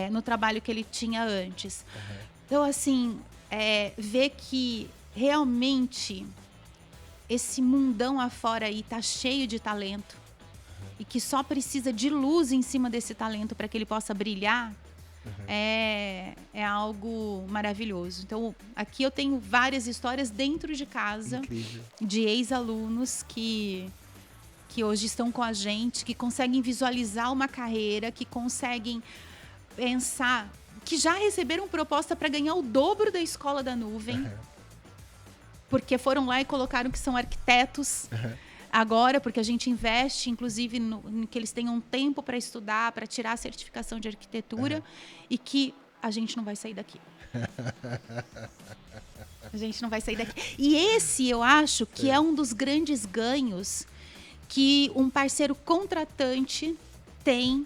no trabalho que ele tinha antes. Então, assim, ver que realmente esse mundão afora aí tá cheio de talento e que só precisa de luz em cima desse talento para que ele possa brilhar, é algo maravilhoso. Então, aqui eu tenho várias histórias dentro de casa. Incrível. De ex-alunos que hoje estão com a gente, que conseguem visualizar uma carreira, que conseguem pensar, que já receberam proposta para ganhar o dobro da Escola da Nuvem. Porque foram lá e colocaram que são arquitetos agora, porque a gente investe, inclusive, em que eles tenham tempo para estudar, para tirar a certificação de arquitetura, e que a gente não vai sair daqui. A gente não vai sair daqui. E esse, eu acho, que é um dos grandes ganhos que um parceiro contratante tem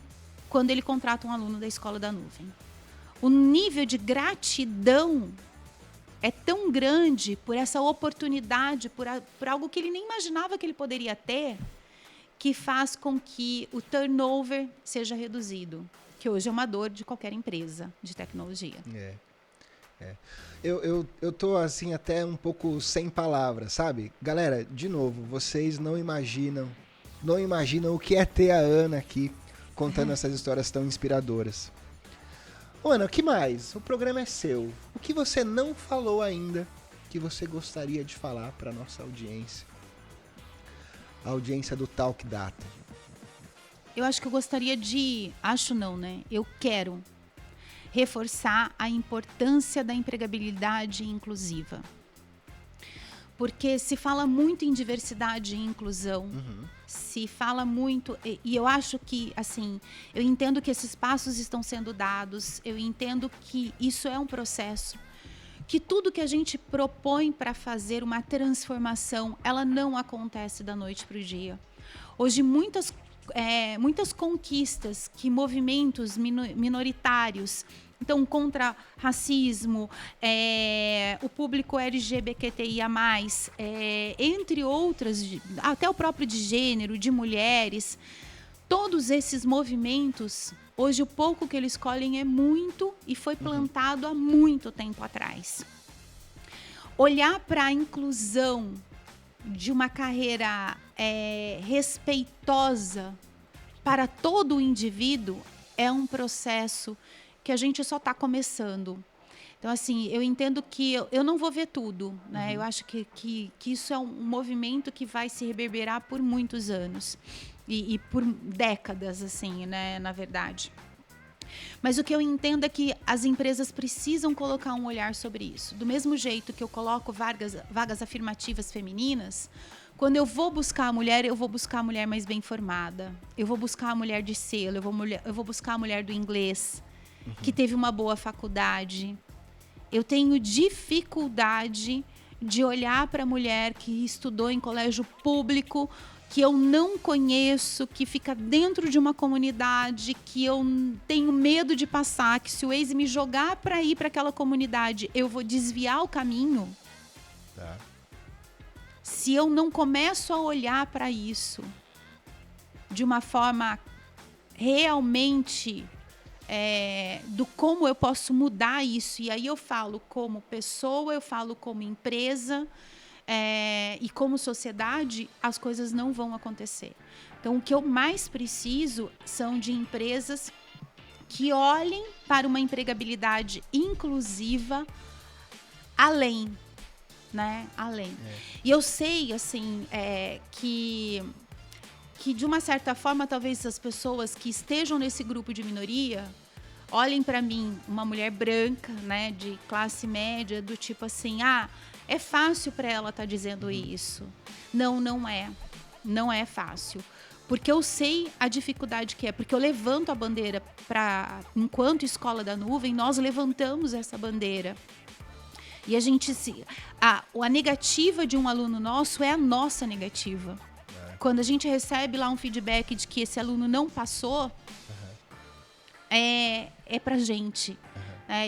quando ele contrata um aluno da Escola da Nuvem. O nível de gratidão é tão grande por essa oportunidade, por algo que ele nem imaginava que ele poderia ter, que faz com que o turnover seja reduzido, que hoje é uma dor de qualquer empresa de tecnologia. Eu tô assim até um pouco sem palavras, sabe? Galera, de novo, vocês não imaginam o que é ter a Ana aqui contando essas histórias tão inspiradoras. Ana, o que mais? O programa é seu. O que você não falou ainda que você gostaria de falar para nossa audiência? A audiência do Talk Data. Eu acho que eu gostaria de... Acho não, né? Eu quero reforçar a importância da empregabilidade inclusiva. Porque se fala muito em diversidade e inclusão, se fala muito... E eu acho que, assim, eu entendo que esses passos estão sendo dados, eu entendo que isso é um processo, que tudo que a gente propõe para fazer uma transformação, ela não acontece da noite para o dia. Hoje, muitas conquistas que movimentos minoritários, então, contra racismo, o público LGBTQIA+, entre outras, até o próprio de gênero, de mulheres, todos esses movimentos, hoje o pouco que eles colhem é muito e foi plantado há muito tempo atrás. Olhar para a inclusão de uma carreira respeitosa para todo o indivíduo é um processo que a gente só está começando. Então, assim, eu entendo que eu não vou ver tudo, né? Eu acho que isso é um movimento que vai se reverberar por muitos anos e por décadas, assim, né? Na verdade. Mas o que eu entendo é que as empresas precisam colocar um olhar sobre isso. Do mesmo jeito que eu coloco vagas afirmativas femininas, Quando eu vou buscar a mulher, eu vou buscar a mulher mais bem formada. Eu vou buscar a mulher de selo, eu vou buscar a mulher do inglês, que teve uma boa faculdade. Eu tenho dificuldade de olhar para a mulher que estudou em colégio público, que eu não conheço, que fica dentro de uma comunidade, que eu tenho medo de passar, que se o Waze me jogar para ir para aquela comunidade, eu vou desviar o caminho. Tá. Se eu não começo a olhar para isso de uma forma realmente do como eu posso mudar isso, e aí eu falo como pessoa, eu falo como empresa e como sociedade, as coisas não vão acontecer. Então, o que eu mais preciso são de empresas que olhem para uma empregabilidade inclusiva além. Né? Além. E eu sei, assim, que de uma certa forma, talvez as pessoas que estejam nesse grupo de minoria olhem para mim, uma mulher branca, né, de classe média, do tipo assim, é fácil para ela estar dizendo isso. Não, não é. Não é fácil. Porque eu sei a dificuldade que é, porque eu levanto a bandeira enquanto Escola da Nuvem, nós levantamos essa bandeira. E a gente a negativa de um aluno nosso é a nossa negativa. Quando a gente recebe lá um feedback de que esse aluno não passou, é pra gente.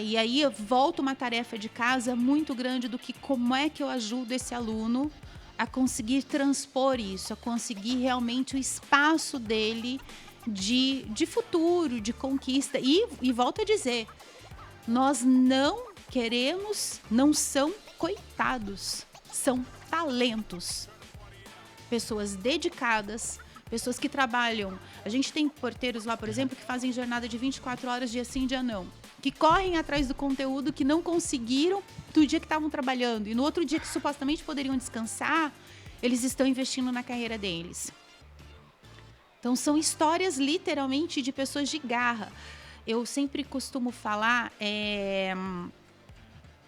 E aí volta uma tarefa de casa muito grande do que como é que eu ajudo esse aluno a conseguir transpor isso, a conseguir realmente o espaço dele de futuro, de conquista. E volto a dizer, nós não são coitados, são talentos. Pessoas dedicadas, pessoas que trabalham. A gente tem porteiros lá, por exemplo, que fazem jornada de 24 horas, dia sim, dia não. Que correm atrás do conteúdo que não conseguiram do dia que estavam trabalhando. E no outro dia que supostamente poderiam descansar, eles estão investindo na carreira deles. Então, são histórias, literalmente, de pessoas de garra. Eu sempre costumo falar...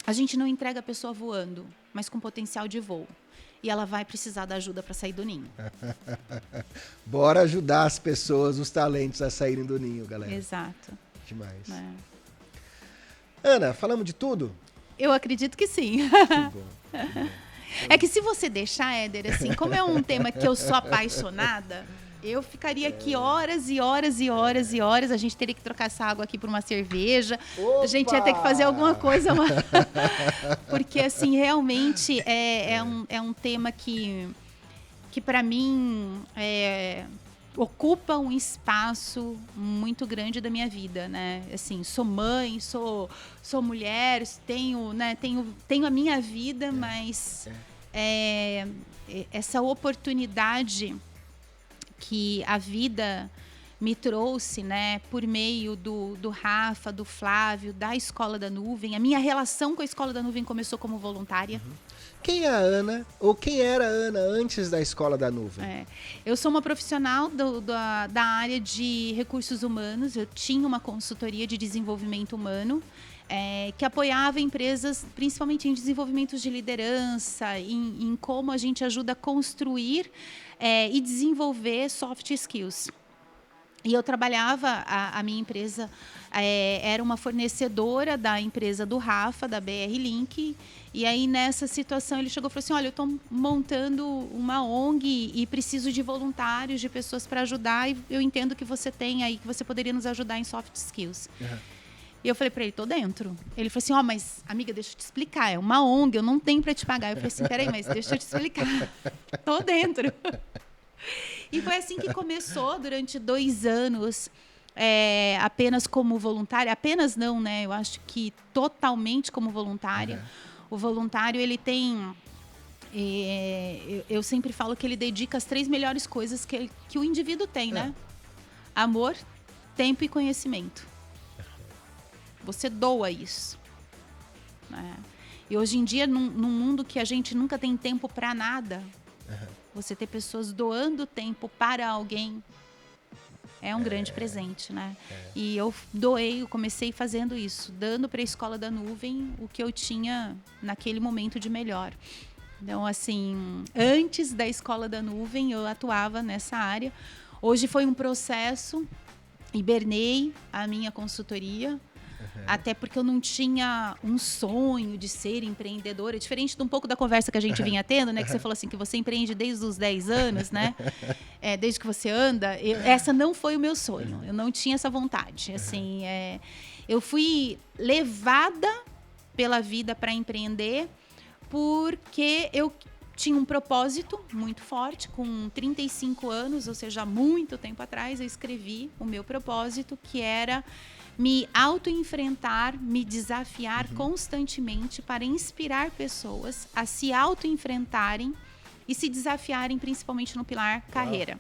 A gente não entrega a pessoa voando, mas com potencial de voo. E ela vai precisar da ajuda para sair do ninho. Bora ajudar as pessoas, os talentos a saírem do ninho, galera. Exato. Demais. Ana, falamos de tudo? Eu acredito que sim. Que bom, que bom. É que se você deixar, Éder, assim, como é um tema que eu sou apaixonada... Eu ficaria aqui horas e horas e horas e horas. A gente teria que trocar essa água aqui por uma cerveja. Opa! A gente ia ter que fazer alguma coisa. Porque, assim, realmente é um tema que para mim, ocupa um espaço muito grande da minha vida, né? Assim, sou mãe, sou mulher, tenho a minha vida, mas essa oportunidade que a vida me trouxe, né, por meio do Rafa, do Flávio, da Escola da Nuvem. A minha relação com a Escola da Nuvem começou como voluntária. Quem é a Ana, ou quem era a Ana antes da Escola da Nuvem? Eu sou uma profissional da área de recursos humanos. Eu tinha uma consultoria de desenvolvimento humano que apoiava empresas, principalmente em desenvolvimentos de liderança, em como a gente ajuda a construir e desenvolver soft skills. E eu trabalhava, a minha empresa era uma fornecedora da empresa do Rafa, da BR Link. E aí, nessa situação, ele chegou e falou assim, olha, eu estou montando uma ONG e preciso de voluntários, de pessoas para ajudar. E eu entendo que você tem aí, que você poderia nos ajudar em soft skills. E eu falei para ele, tô dentro. Ele falou assim, mas amiga, deixa eu te explicar, é uma ONG, eu não tenho para te pagar. Eu falei assim, peraí, mas deixa eu te explicar. Tô dentro. E foi assim que começou durante 2 anos, apenas como voluntária. Apenas não, né? Eu acho que totalmente como voluntária. O voluntário, ele tem... eu sempre falo que ele dedica as 3 melhores coisas que o indivíduo tem, né? Amor, tempo e conhecimento. Você doa isso. E hoje em dia, num mundo que a gente nunca tem tempo para nada, você ter pessoas doando tempo para alguém é um grande presente, né? E eu comecei fazendo isso, dando para a Escola da Nuvem o que eu tinha naquele momento de melhor. Então, assim, antes da Escola da Nuvem, eu atuava nessa área. Hoje foi um processo, hibernei a minha consultoria, até porque eu não tinha um sonho de ser empreendedora, diferente de um pouco da conversa que a gente vinha tendo, né? Que você falou assim, que você empreende desde os 10 anos, né? Desde que você anda. Essa não foi o meu sonho, eu não tinha essa vontade. Assim, eu fui levada pela vida para empreender porque eu tinha um propósito muito forte. Com 35 anos, ou seja, há muito tempo atrás, eu escrevi o meu propósito, que era me auto-enfrentar, me desafiar constantemente para inspirar pessoas a se auto-enfrentarem e se desafiarem, principalmente no pilar carreira.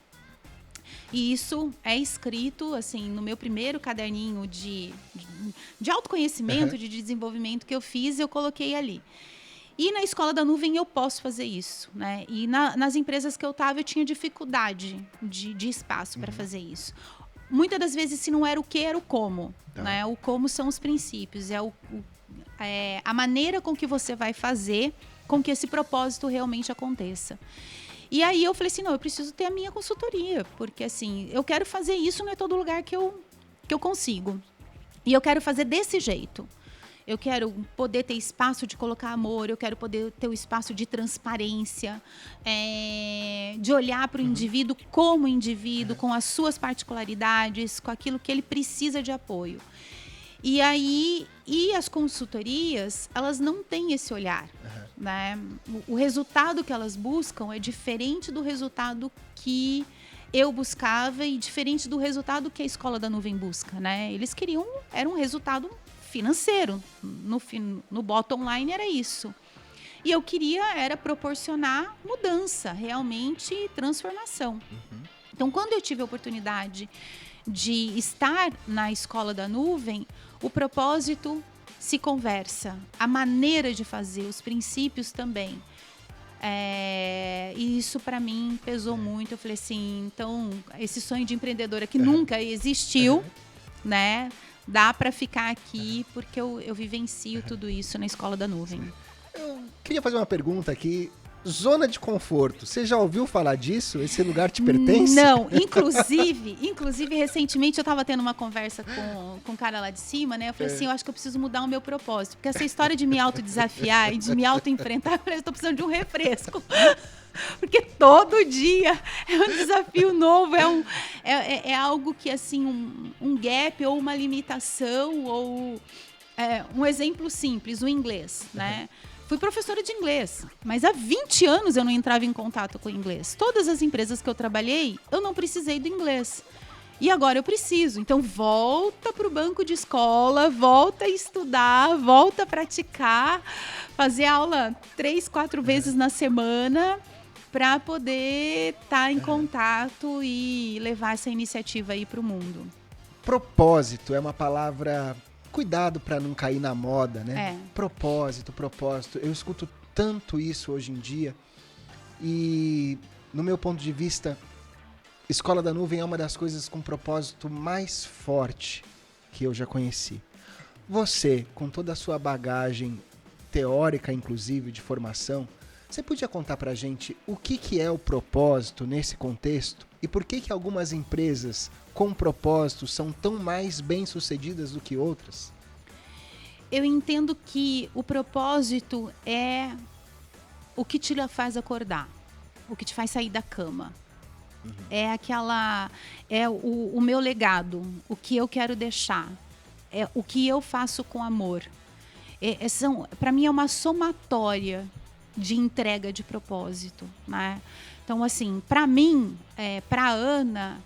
E isso é escrito assim no meu primeiro caderninho de autoconhecimento, de desenvolvimento que eu fiz, eu coloquei ali. E na Escola da Nuvem eu posso fazer isso, né? E nas empresas que eu estava, eu tinha dificuldade de espaço para fazer isso. Muitas das vezes, se não era o que, era o como. Né? O como são os princípios, é a maneira com que você vai fazer com que esse propósito realmente aconteça. E aí eu falei assim, não, eu preciso ter a minha consultoria, porque assim, eu quero fazer isso, não é todo lugar que eu consigo. E eu quero fazer desse jeito. Eu quero poder ter espaço de colocar amor, eu quero poder ter o espaço de transparência, de olhar para o indivíduo como indivíduo, com as suas particularidades, com aquilo que ele precisa de apoio. E aí, as consultorias, elas não têm esse olhar. Né? O resultado que elas buscam é diferente do resultado que eu buscava e diferente do resultado que a Escola da Nuvem busca. Né? Eles queriam, era um resultado financeiro, no bottom line era isso. E eu queria era proporcionar mudança, realmente transformação. Então, quando eu tive a oportunidade de estar na Escola da Nuvem, o propósito se conversa, a maneira de fazer, os princípios também. E isso para mim pesou muito. Eu falei assim, então esse sonho de empreendedora que nunca existiu, né? Dá para ficar aqui porque eu vivencio tudo isso na Escola da Nuvem. Eu queria fazer uma pergunta aqui. Zona de conforto. Você já ouviu falar disso? Esse lugar te pertence? Não. Inclusive recentemente eu estava tendo uma conversa com um cara lá de cima, né? Eu falei assim, eu acho que eu preciso mudar o meu propósito. Porque essa história de me autodesafiar e de me autoenfrentar, eu estou precisando de um refresco. Porque todo dia é um desafio novo, é algo que, assim, um gap ou uma limitação, ou um exemplo simples, o inglês, né? Fui professora de inglês, mas há 20 anos eu não entrava em contato com o inglês. Todas as empresas que eu trabalhei, eu não precisei do inglês. E agora eu preciso. Então, volta para o banco de escola, volta a estudar, volta a praticar, fazer aula 3, 4 vezes na semana, para poder estar em contato e levar essa iniciativa aí para o mundo. Propósito é uma palavra... Cuidado para não cair na moda, né? Propósito. Eu escuto tanto isso hoje em dia. E, no meu ponto de vista, Escola da Nuvem é uma das coisas com propósito mais forte que eu já conheci. Você, com toda a sua bagagem teórica, inclusive, de formação, você podia contar pra gente o que é o propósito nesse contexto? E por que algumas empresas com propósito são tão mais bem-sucedidas do que outras? Eu entendo que o propósito é o que te faz acordar, o que te faz sair da cama. É o meu legado, o que eu quero deixar, é o que eu faço com amor. Para mim é uma somatória de entrega de propósito, né? Então, assim, para mim, para a Ana,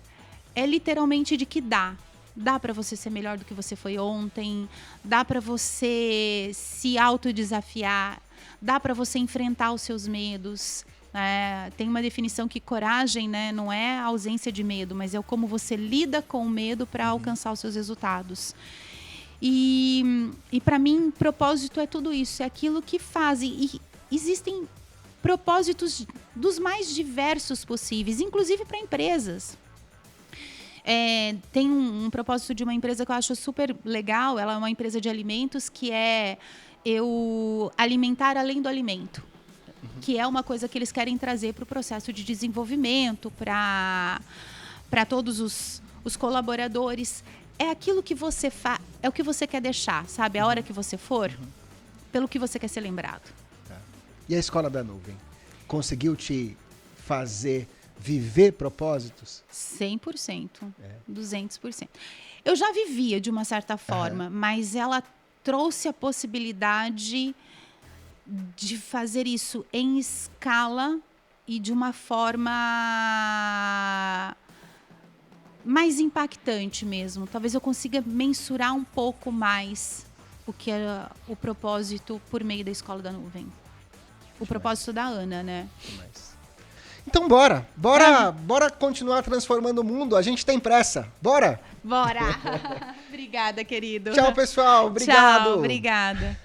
é literalmente de que dá. Dá para você ser melhor do que você foi ontem, dá para você se autodesafiar, dá para você enfrentar os seus medos. Tem uma definição que coragem, né, não é a ausência de medo, mas é como você lida com o medo para alcançar os seus resultados. E para mim, propósito é tudo isso, é aquilo que faz. E existem propósitos dos mais diversos possíveis, inclusive para empresas. Tem um propósito de uma empresa que eu acho super legal, ela é uma empresa de alimentos, que é eu alimentar além do alimento. que é uma coisa que eles querem trazer para o processo de desenvolvimento, para todos os colaboradores. É aquilo que você faz, é o que você quer deixar, sabe? A hora que você for, pelo que você quer ser lembrado. E a Escola da Nuvem? Conseguiu te fazer viver propósitos? 100%, 200%. Eu já vivia de uma certa forma, mas ela trouxe a possibilidade de fazer isso em escala e de uma forma mais impactante mesmo. Talvez eu consiga mensurar um pouco mais o que é o propósito por meio da Escola da Nuvem. O propósito da Ana, né? Então bora continuar transformando o mundo. A gente tem pressa. Bora? Bora! Obrigada, querido. Tchau, pessoal. Obrigado. Tchau, obrigada.